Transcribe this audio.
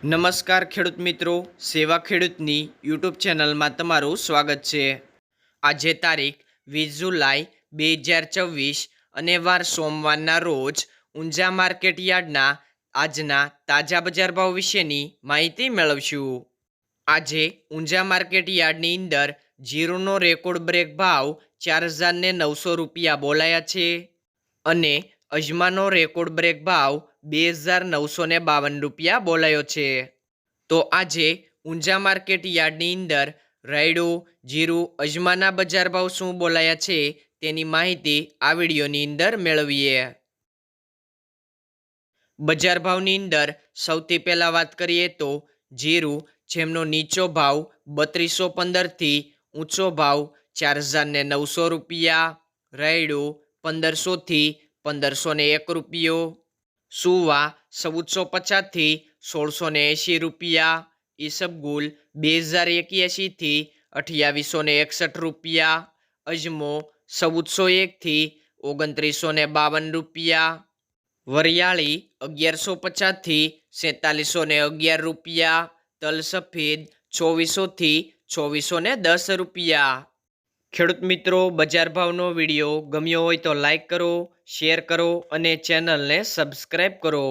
નમસ્કાર ખેડૂત મિત્રો, સેવા ખેડૂતની યુટ્યુબ ચેનલમાં તમારું સ્વાગત છે। આજે તારીખ 20 જુલાઈ 2024 અને વાર સોમવારના રોજ ઊંઝા માર્કેટ યાર્ડના આજના તાજા બજાર ભાવ વિશેની માહિતી મેળવશું। આજે ઊંઝા માર્કેટ યાર્ડની અંદર જીરુનો રેકોર્ડ બ્રેક ભાવ 4,900 રૂપિયા બોલાયા છે અને અજમાનો રેકોર્ડ બ્રેક ભાવ 2,952 રૂપિયા બોલાયો છે। તો આજે ઊંઝા માર્કેટ યાર્ડની અંદર રાયડો, જીરું, અજમાના બજાર ભાવ શું બોલાયા છે તેની માહિતી આ વિડીયોની અંદર મેળવીએ। બજાર ભાવની અંદર સૌથી પહેલાં વાત કરીએ તો જીરું, જેમનો નીચો ભાવ 3215 થી ઊંચો ભાવ 4,900 રૂપિયા, રાયડો 1500 થી 1501 રૂપિયો, સુવા 1450 થી 1680 રૂપિયા, ઈસબગુલ 2081 થી 2861 રૂપિયા, અજમો 1401 થી 2952 રૂપિયા, વરિયાળી 1150 થી 4711 રૂપિયા, તલ સફેદ 2400 થી 2410 રૂપિયા। ખેડૂત મિત્રો, બજાર ભાવનો વિડીયો ગમ્યો હોય તો લાઈક કરો, શેર કરો અને ચેનલને સબસ્ક્રાઈબ કરો।